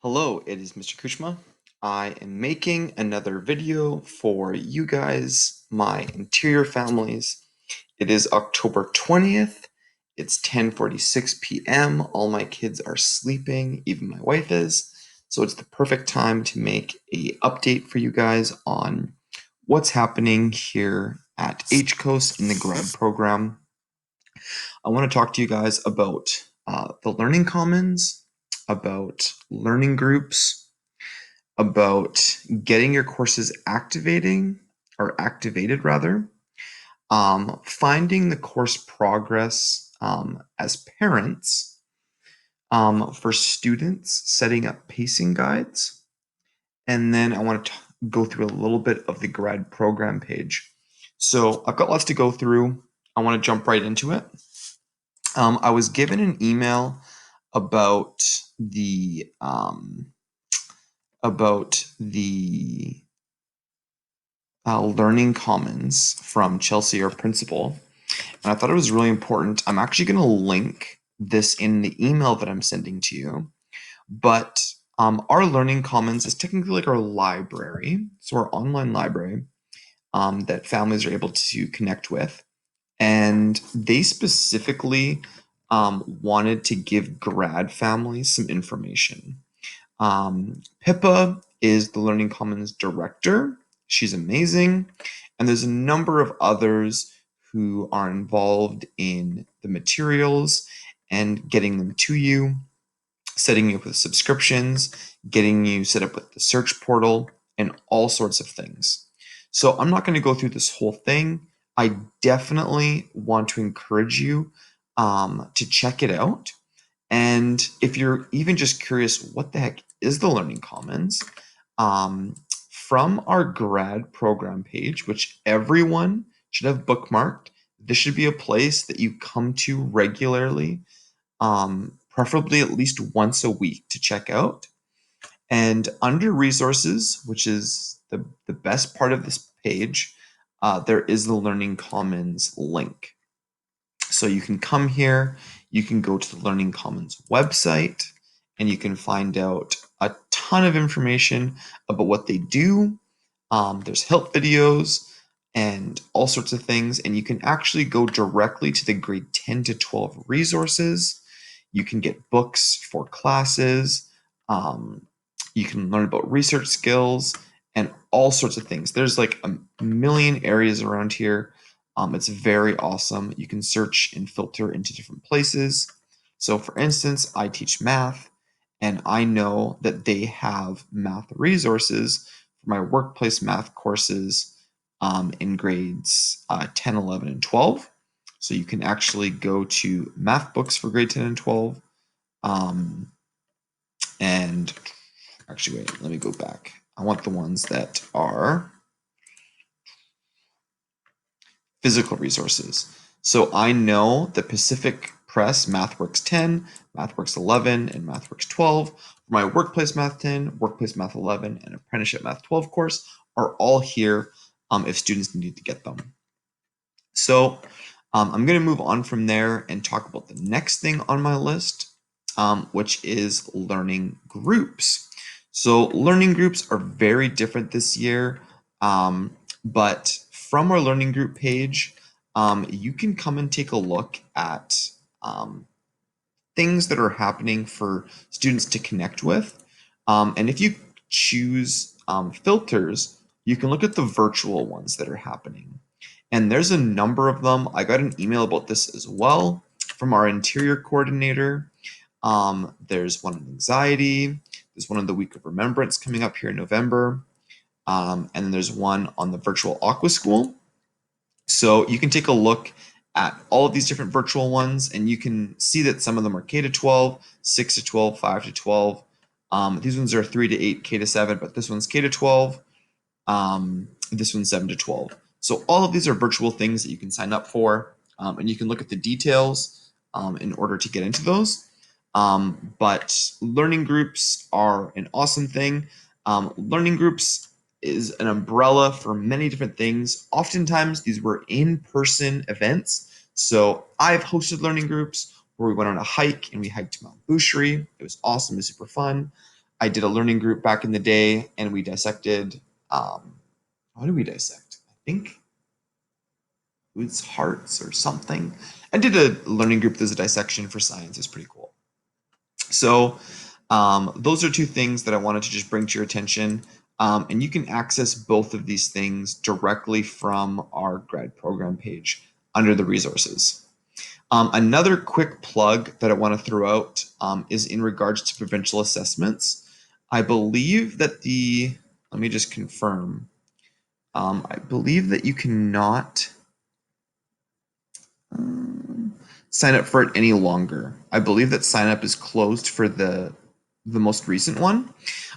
Hello, it is Mr. Kuchma. I am making another video for you guys, my interior families. It is October 20th. It's 10:46 p.m. All my kids are sleeping, even my wife is. So it's the perfect time to make a update for you guys on what's happening here at H Coast in the grad program. I want to talk to you guys about the Learning Commons, about learning groups, about getting your courses activated rather, finding the course progress as parents, for students, setting up pacing guides, and then I want to go through a little bit of the grad program page. So I've got lots to go through. I want to jump right into it. I was given an email about the Learning Commons from Chelsea, our principal, and I thought it was really important. I'm actually going to link this in the email that I'm sending to you, but our Learning Commons is technically like our library, so our online library that families are able to connect with, and they specifically wanted to give grad families some information. Pippa is the Learning Commons director. She's amazing. And there's a number of others who are involved in the materials and getting them to you, setting you up with subscriptions, getting you set up with the search portal, and all sorts of things. So I'm not going to go through this whole thing. I definitely want to encourage you to check it out. And if you're even just curious, what the heck is the Learning Commons? From our grad program page, which everyone should have bookmarked, this should be a place that you come to regularly, preferably at least once a week to check out. And under resources, which is the best part of this page, there is the Learning Commons link. So you can come here, you can go to the Learning Commons website, and you can find out a ton of information about what they do. There's help videos and all sorts of things, and you can actually go directly to the grade 10 to 12 resources. You can get books for classes. You can learn about research skills and all sorts of things. There's like a million areas around here. It's very awesome. You can search and filter into different places. So, for instance, I teach math, and I know that they have math resources for my workplace math courses in grades 10, 11, and 12. So, you can actually go to math books for grade 10 and 12. And actually, wait, let me go back. I want the ones that are physical resources. So I know that Pacific Press MathWorks 10, MathWorks 11, and MathWorks 12 for my Workplace Math 10, Workplace Math 11, and Apprenticeship Math 12 course are all here if students need to get them. So I'm going to move on from there and talk about the next thing on my list, which is learning groups. So learning groups are very different this year, but from our learning group page, you can come and take a look at things that are happening for students to connect with. And if you choose filters, you can look at the virtual ones that are happening. And there's a number of them. I got an email about this as well from our interior coordinator. There's one on anxiety. There's one on the week of remembrance coming up here in November. And then there's one on the virtual aqua school. So you can take a look at all of these different virtual ones, and you can see that some of them are K to 12, 6 to 12, 5 to 12. These ones are 3 to 8, K to 7, but this one's K to 12. This one's 7 to 12. So all of these are virtual things that you can sign up for, and you can look at the details in order to get into those. But learning groups are an awesome thing. Learning groups is an umbrella for many different things. Oftentimes, these were in-person events. So I've hosted learning groups where we went on a hike and we hiked Mount Boucherie. It was awesome. It was super fun. I did a learning group back in the day, and we dissected. What did we dissect? I think it was hearts or something. I did a learning group. There's a dissection for science. It's pretty cool. So those are two things that I wanted to just bring to your attention. And you can access both of these things directly from our grad program page under the resources. Another quick plug that I want to throw out is in regards to provincial assessments. I believe that let me just confirm. I believe that you cannot sign up for it any longer. I believe that sign up is closed for the most recent one.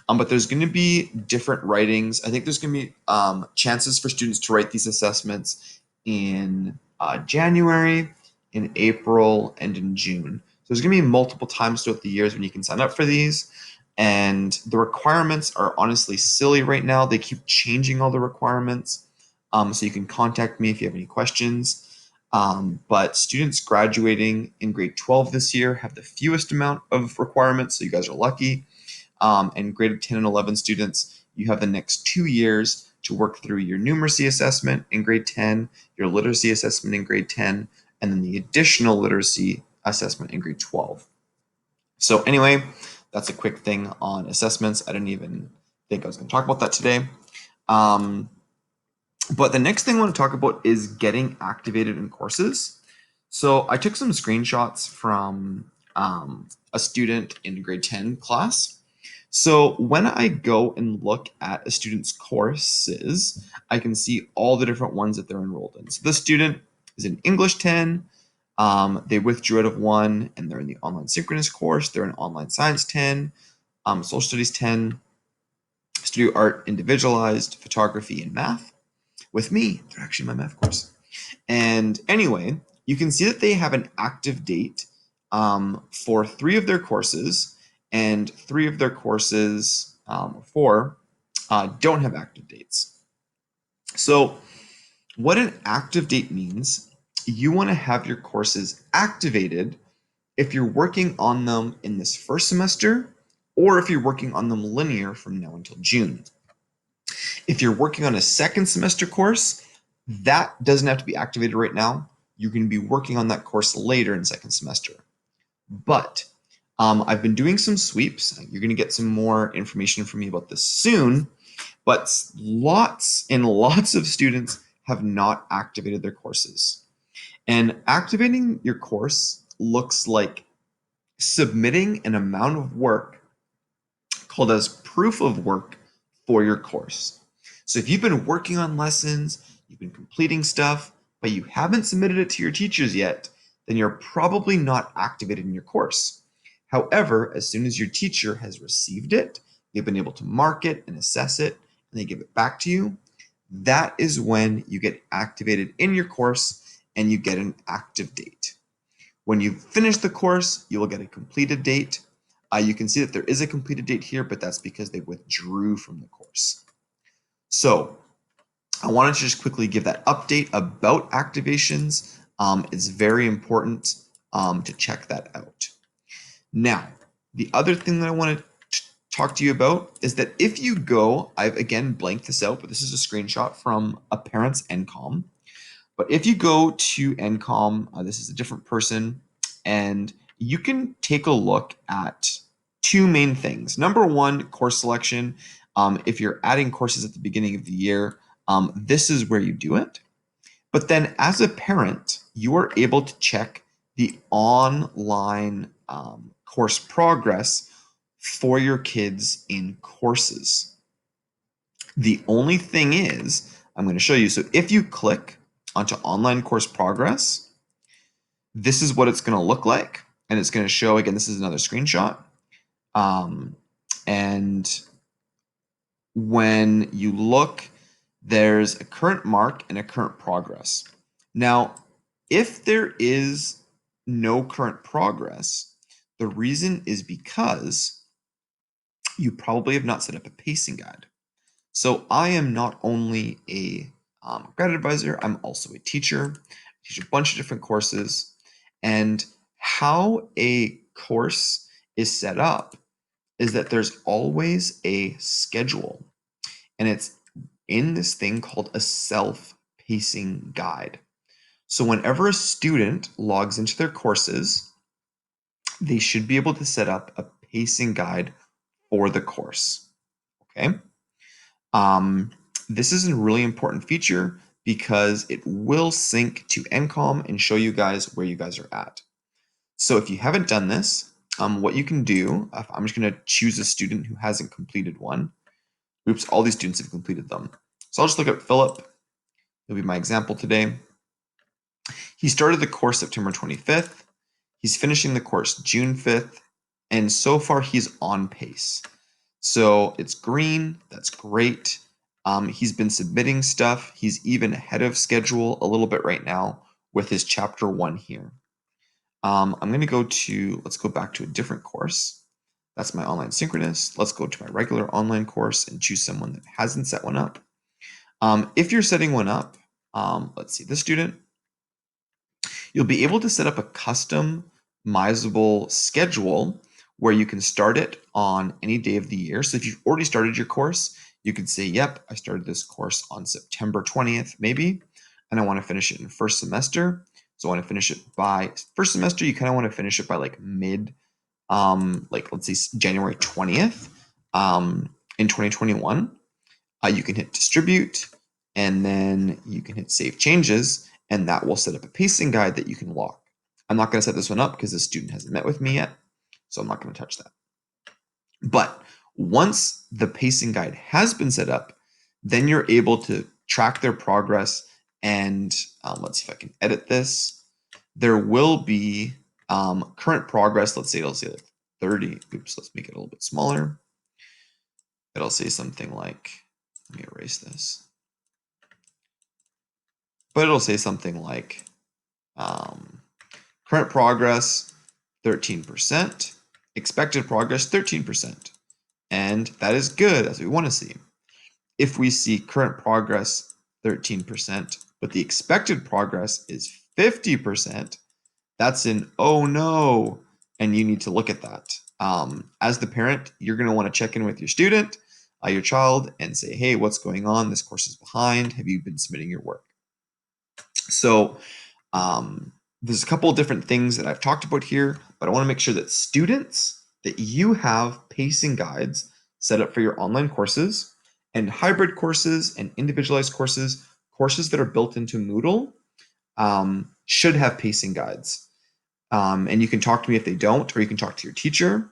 But there's going to be different writings. I think there's going to be chances for students to write these assessments in January, in April, and in June. So there's going to be multiple times throughout the years when you can sign up for these. And the requirements are honestly silly right now. They keep changing all the requirements. So you can contact me if you have any questions. But students graduating in grade 12 this year have the fewest amount of requirements, so you guys are lucky. And grade 10 and 11 students, you have the next 2 years to work through your numeracy assessment in grade 10, your literacy assessment in grade 10, and then the additional literacy assessment in grade 12. So anyway, that's a quick thing on assessments. I didn't even think I was going to talk about that today. But the next thing I want to talk about is getting activated in courses. So I took some screenshots from a student in grade 10 class. So when I go and look at a student's courses, I can see all the different ones that they're enrolled in. So this student is in English 10. They withdrew out of one, and they're in the online synchronous course. They're in online science 10, social studies 10, studio art individualized, photography, and math. With me, they're actually my math course. And anyway, you can see that they have an active date for 3 of their courses, and 3 of their courses, 4, don't have active dates. So what an active date means, you want to have your courses activated if you're working on them in this first semester, or if you're working on them linear from now until June. If you're working on a second semester course, that doesn't have to be activated right now. You can be working on that course later in second semester. But I've been doing some sweeps. You're going to get some more information from me about this soon. But lots and lots of students have not activated their courses. And activating your course looks like submitting an amount of work called as proof of work for your course. So if you've been working on lessons, you've been completing stuff, but you haven't submitted it to your teachers yet, then you're probably not activated in your course. However, as soon as your teacher has received it, they've been able to mark it and assess it, and they give it back to you, that is when you get activated in your course and you get an active date. When you finish the course, you will get a completed date. You can see that there is a completed date here, but that's because they withdrew from the course. So I wanted to just quickly give that update about activations. It's very important to check that out. Now, the other thing that I want to talk to you about is that if you go, I've again blanked this out, but this is a screenshot from a parent's NCOM. But if you go to NCOM, this is a different person, and you can take a look at 2 main things. Number one, course selection. If you're adding courses at the beginning of the year, this is where you do it. But then as a parent, you are able to check the online course progress for your kids in courses. The only thing is, I'm going to show you. So if you click onto online course progress, this is what it's going to look like. And it's going to show, again, this is another screenshot. And when you look, there's a current mark and a current progress. Now, if there is no current progress, the reason is because you probably have not set up a pacing guide. So I am not only a grad advisor, I'm also a teacher. I teach a bunch of different courses. And how a course is set up is that there's always a schedule, and it's in this thing called a self-pacing guide. So whenever a student logs into their courses, they should be able to set up a pacing guide for the course. Okay. Um, this is a really important feature because it will sync to NCOM and show you guys where you guys are at. So if you haven't done this, what you can do, I'm just going to choose a student who hasn't completed one. Oops, all these students have completed them. So I'll just look at Philip. He'll be my example today. He started the course September 25th. He's finishing the course June 5th. And so far, he's on pace. So it's green. That's great. He's been submitting stuff. He's even ahead of schedule a little bit right now with his chapter 1 here. I'm going to let's go back to a different course. That's my online synchronous. Let's go to my regular online course and choose someone that hasn't set one up. If you're setting one up, let's see, this student, you'll be able to set up a customizable schedule where you can start it on any day of the year. So if you've already started your course, you could say, yep, I started this course on September 20th, maybe, and I want to finish it in first semester. So I want to finish it by first semester. You kind of want to finish it by like mid, like let's say January 20th in 2021. You can hit distribute, and then you can hit save changes, and that will set up a pacing guide that you can log. I'm not going to set this one up because the student hasn't met with me yet, so I'm not going to touch that. But once the pacing guide has been set up, then you're able to track their progress. And let's see if I can edit this. There will be current progress. Let's say it'll say like 30. Oops, let's make it a little bit smaller. It'll say something like, let me erase this. But it'll say something like current progress 13%, expected progress 13%. And that is good, as we want to see. If we see current progress 13%, but the expected progress is 50%, that's an oh no, and you need to look at that. As the parent, you're going to want to check in with your student, your child, and say, hey, what's going on? This course is behind. Have you been submitting your work? So there's a couple of different things that I've talked about here, but I want to make sure that students, that you have pacing guides set up for your online courses and hybrid courses and individualized courses, courses that are built into Moodle should have pacing guides. And you can talk to me if they don't, or you can talk to your teacher.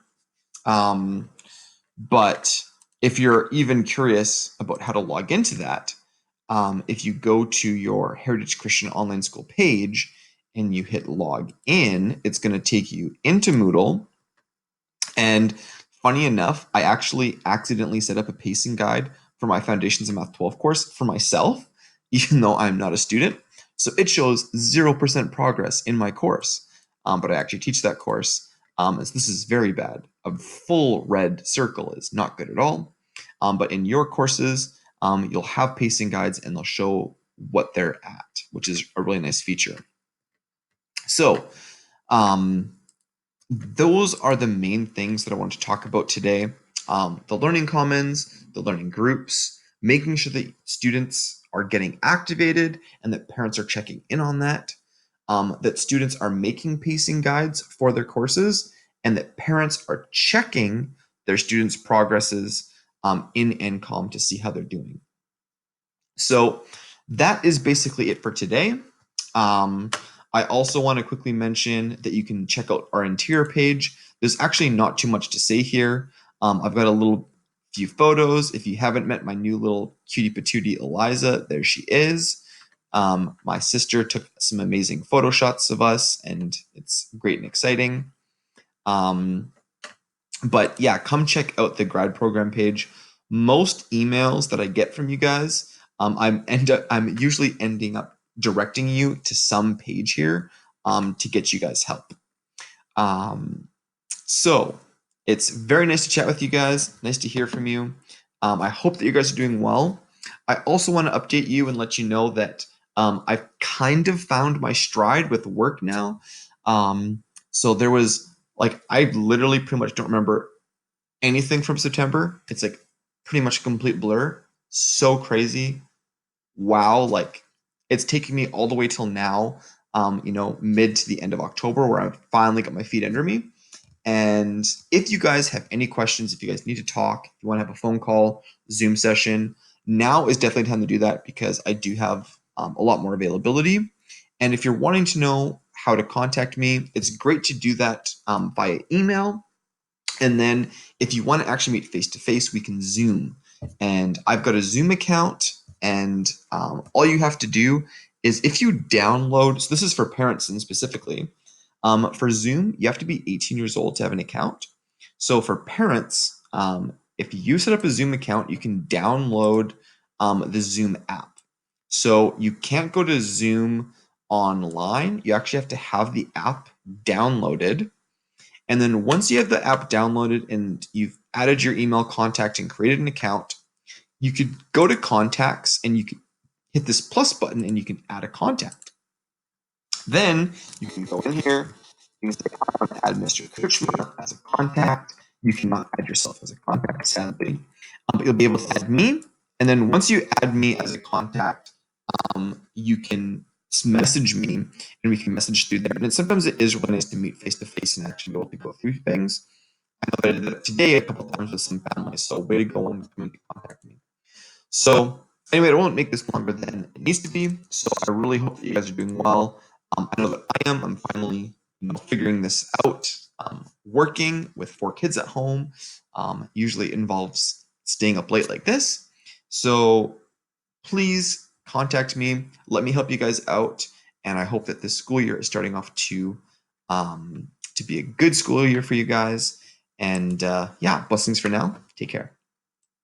But if you're even curious about how to log into that, if you go to your Heritage Christian Online School page and you hit log in, it's going to take you into Moodle. And funny enough, I actually accidentally set up a pacing guide for my Foundations of Math 12 course for myself, even though I'm not a student. So it shows 0% progress in my course, but I actually teach that course. So this is very bad. A full red circle is not good at all. But in your courses, you'll have pacing guides and they'll show what they're at, which is a really nice feature. So those are the main things that I want to talk about today. The learning commons, the learning groups, making sure that students are getting activated and that parents are checking in on that, that students are making pacing guides for their courses, and that parents are checking their students' progresses in NCOM to see how they're doing. So that is basically it for today. I also want to quickly mention that you can check out our interior page. There's actually not too much to say here. I've got a little few photos. If you haven't met my new little cutie patootie Eliza, there she is. My sister took some amazing photo shots of us, and it's great and exciting. But yeah, come check out the grad program page. Most emails that I get from you guys, I'm usually ending up directing you to some page here to get you guys help. So it's very nice to chat with you guys. Nice to hear from you. I hope that you guys are doing well. I also want to update you and let you know that I've kind of found my stride with work now. So there was I literally pretty much don't remember anything from September, it's like pretty much a complete blur. So crazy. Wow, like it's taking me all the way till now, mid to the end of October where I've finally got my feet under me. And if you guys have any questions, if you guys need to talk, if you want to have a phone call, Zoom session, now is definitely time to do that because I do have a lot more availability. And if you're wanting to know how to contact me, it's great to do that via email. And then if you want to actually meet face to face, we can Zoom. And I've got a Zoom account, and all you have to do is if you download, so this is for parents and specifically, for Zoom, you have to be 18 years old to have an account. So for parents, if you set up a Zoom account, you can download the Zoom app. So you can't go to Zoom online. You actually have to have the app downloaded. And then once you have the app downloaded and you've added your email contact and created an account, you could go to contacts and you can hit this plus button and you can add a contact. Then you can go in here, you can say, I want to add Mr. Kuchma as a contact. You cannot add yourself as a contact, sadly. But you'll be able to add me. And then once you add me as a contact, you can message me and we can message through there. And sometimes it is really nice to meet face to face and actually be able to go through things. I know that I did that today a couple times with some family, so way to go and come and contact me. So anyway, I won't make this longer than it needs to be. So I really hope that you guys are doing well. I know that I am. I'm finally figuring this out. Working with 4 kids at home usually involves staying up late like this. So please contact me. Let me help you guys out. And I hope that this school year is starting off to be a good school year for you guys. And yeah, blessings for now. Take care.